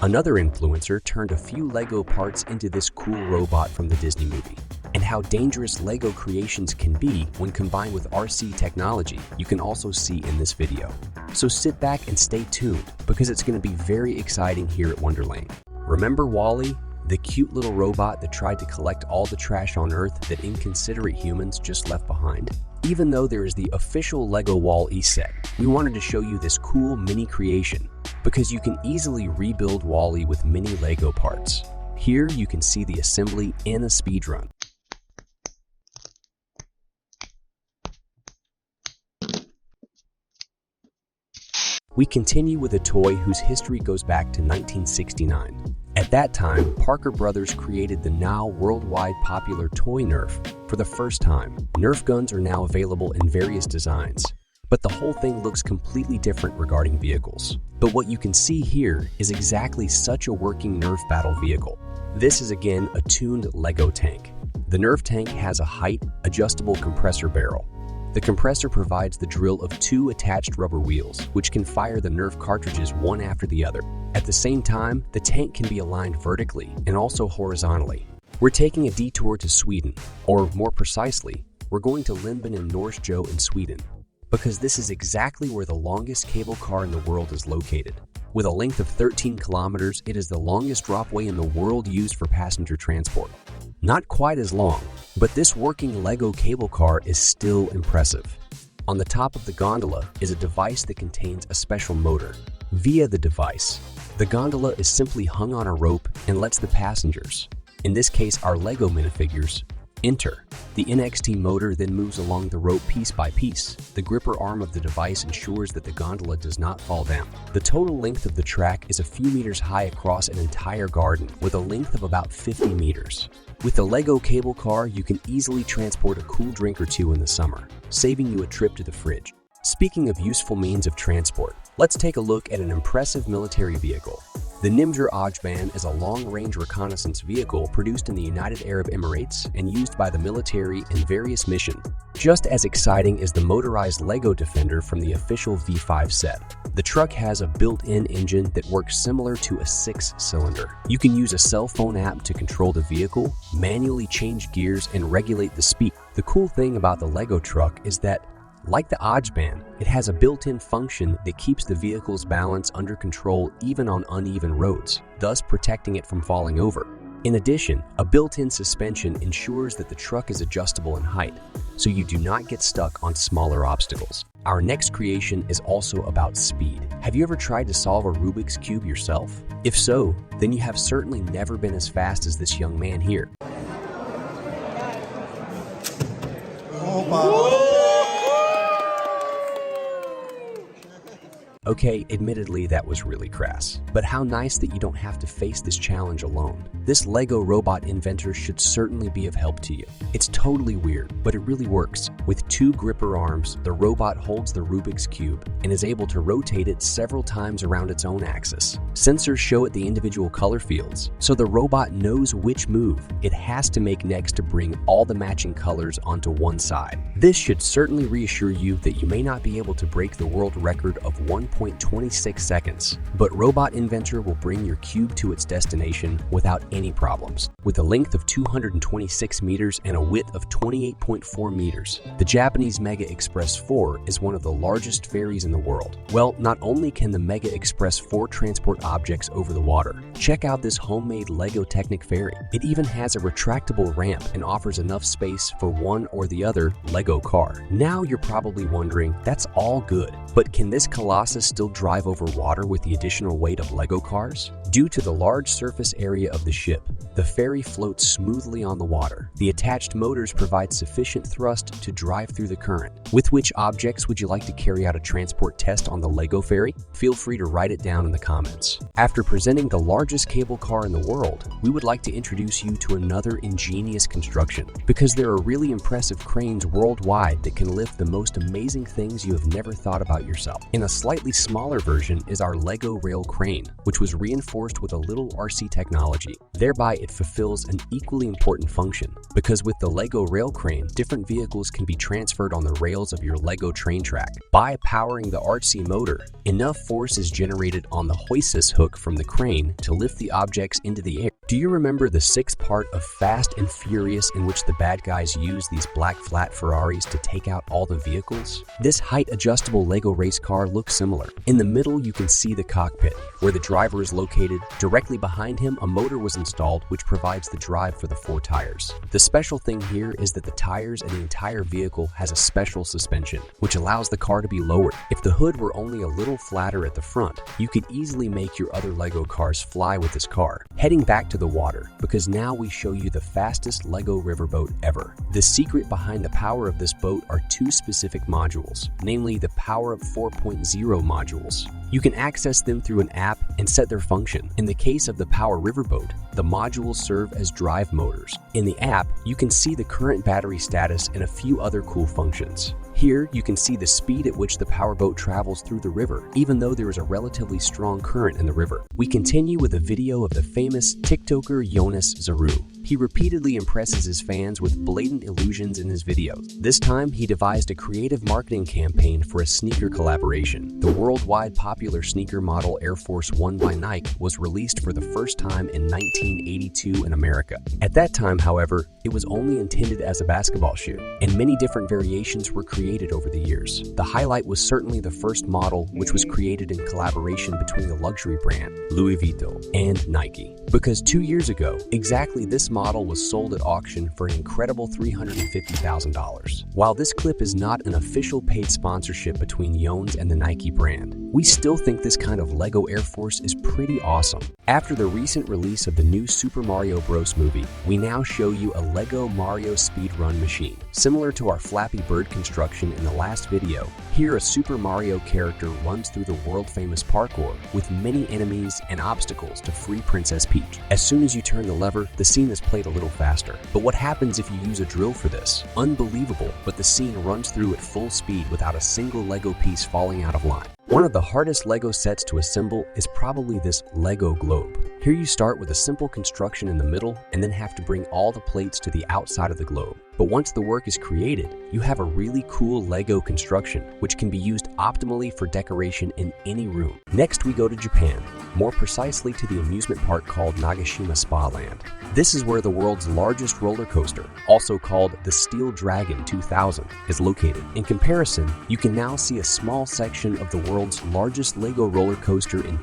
Another influencer turned a few Lego parts into this cool robot from the Disney movie. And how dangerous Lego creations can be when combined with RC technology, you can also see in this video. So sit back and stay tuned, because it's going to be very exciting here at Wonderlane. Remember WALL-E, the cute little robot that tried to collect all the trash on Earth that inconsiderate humans just left behind? Even though there is the official Lego WALL-E set, we wanted to show you this cool mini creation, because you can easily rebuild WALL-E with mini Lego parts. Here you can see the assembly in a speedrun. We continue with a toy whose history goes back to 1969. At that time, Parker Brothers created the now worldwide popular toy Nerf for the first time. Nerf guns are now available in various designs, but the whole thing looks completely different regarding vehicles. But what you can see here is exactly such a working Nerf battle vehicle. This is again a tuned Lego tank. The Nerf tank has a height adjustable compressor barrel. The compressor provides the drill of 2 attached rubber wheels, which can fire the Nerf cartridges one after the other. At the same time, the tank can be aligned vertically and also horizontally. We're taking a detour to Sweden, or more precisely, we're going to Limben and Norsjö in Sweden, because this is exactly where the longest cable car in the world is located. With a length of 13 kilometers, it is the longest dropway in the world used for passenger transport. Not quite as long, but this working Lego cable car is still impressive. On the top of the gondola is a device that contains a special motor. Via the device, the gondola is simply hung on a rope and lets the passengers, in this case our Lego minifigures, enter. The NXT motor then moves along the rope piece by piece. The gripper arm of the device ensures that the gondola does not fall down. The total length of the track is a few meters high across an entire garden, with a length of about 50 meters. With the Lego cable car, you can easily transport a cool drink or two in the summer, saving you a trip to the fridge. Speaking of useful means of transport, let's take a look at an impressive military vehicle. The Nimger Ajban is a long-range reconnaissance vehicle produced in the United Arab Emirates and used by the military in various missions. Just as exciting is the motorized Lego Defender from the official V5 set. The truck has a built-in engine that works similar to a 6-cylinder. You can use a cell phone app to control the vehicle, manually change gears, and regulate the speed. The cool thing about the Lego truck is that, like the Ajban, it has a built-in function that keeps the vehicle's balance under control even on uneven roads, thus protecting it from falling over. In addition, a built-in suspension ensures that the truck is adjustable in height, so you do not get stuck on smaller obstacles. Our next creation is also about speed. Have you ever tried to solve a Rubik's Cube yourself? If so, then you have certainly never been as fast as this young man here. Okay, admittedly that was really crass, but how nice that you don't have to face this challenge alone. This Lego robot inventor should certainly be of help to you. It's totally weird, but it really works. With 2 gripper arms, the robot holds the Rubik's Cube and is able to rotate it several times around its own axis. Sensors show it the individual color fields, so the robot knows which move it has to make next to bring all the matching colors onto one side. This should certainly reassure you that you may not be able to break the world record of 1.26 seconds, but Robot Inventor will bring your cube to its destination without any problems. With a length of 226 meters and a width of 28.4 meters, the Japanese Mega Express 4 is one of the largest ferries in the world. Well, not only can the Mega Express 4 transport objects over the water, check out this homemade Lego Technic ferry. It even has a retractable ramp and offers enough space for one or the other Lego car. Now you're probably wondering, that's all good, but can this Colossus still drive over water with the additional weight of Lego cars? Due to the large surface area of the ship, the ferry floats smoothly on the water. The attached motors provide sufficient thrust to drive through the current. With which objects would you like to carry out a transport test on the Lego ferry? Feel free to write it down in the comments. After presenting the largest cable car in the world, we would like to introduce you to another ingenious construction, because there are really impressive cranes worldwide that can lift the most amazing things you have never thought about yourself. In a slightly smaller version is our Lego rail crane, which was reinforced with a little RC technology. Thereby, it fulfills an equally important function, because with the Lego rail crane, different vehicles can be transferred on the rails of your Lego train track. By powering the RC motor, enough force is generated on the hoist hook from the crane to lift the objects into the air. Do you remember the sixth part of Fast and Furious in which the bad guys use these black flat Ferraris to take out all the vehicles? This height-adjustable Lego race car looks similar. In the middle, you can see the cockpit, where the driver is located. Directly behind him, a motor was installed which provides the drive for the 4 tires. The special thing here is that the tires and the entire vehicle has a special suspension, which allows the car to be lowered. If the hood were only a little flatter at the front, you could easily make your other Lego cars fly with this car. Heading back to the water, because now we show you the fastest Lego riverboat ever. The secret behind the power of this boat are 2 specific modules, namely the Power Up 4.0 modules. You can access them through an app and set their function. In the case of the Power Riverboat, the modules serve as drive motors. In the app, you can see the current battery status and a few other cool functions. Here, you can see the speed at which the powerboat travels through the river, even though there is a relatively strong current in the river. We continue with a video of the famous TikToker Jonas Zaru. He repeatedly impresses his fans with blatant illusions in his videos. This time, he devised a creative marketing campaign for a sneaker collaboration. The worldwide popular sneaker model Air Force One by Nike was released for the first time in 1982 in America. At that time, however, it was only intended as a basketball shoe, and many different variations were created over the years. The highlight was certainly the first model, which was created in collaboration between the luxury brand Louis Vuitton and Nike. Because 2 years ago, exactly this model was sold at auction for an incredible $350,000. While this clip is not an official paid sponsorship between Jones and the Nike brand, we still think this kind of Lego Air Force is pretty awesome. After the recent release of the new Super Mario Bros. Movie, we now show you a Lego Mario speedrun machine. Similar to our Flappy Bird construction in the last video, here a Super Mario character runs through the world-famous parkour with many enemies and obstacles to free Princess Peach. As soon as you turn the lever, the scene is played a little faster. But what happens if you use a drill for this? Unbelievable, but the scene runs through at full speed without a single Lego piece falling out of line. One of the hardest Lego sets to assemble is probably this Lego globe. Here you start with a simple construction in the middle and then have to bring all the plates to the outside of the globe. But once the work is created, you have a really cool Lego construction, which can be used optimally for decoration in any room. Next, we go to Japan, more precisely to the amusement park called Nagashima Spa Land. This is where the world's largest roller coaster, also called the Steel Dragon 2000, is located. In comparison, you can now see a small section of the world's largest Lego roller coaster in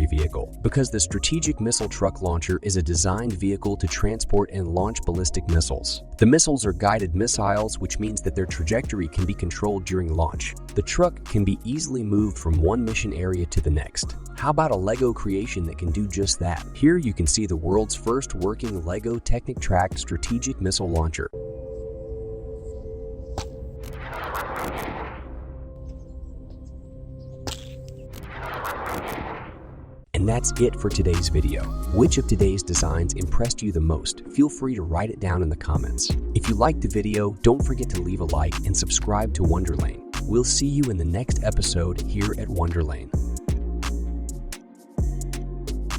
vehicle, because the Strategic Missile Truck Launcher is a designed vehicle to transport and launch ballistic missiles. The missiles are guided missiles, which means that their trajectory can be controlled during launch. The truck can be easily moved from one mission area to the next. How about a Lego creation that can do just that? Here you can see the world's first working Lego Technic Track Strategic Missile Launcher. And that's it for today's video. Which of today's designs impressed you the most? Feel free to write it down in the comments. If you liked the video, don't forget to leave a like and subscribe to Wonderlane. We'll see you in the next episode here at Wonderlane.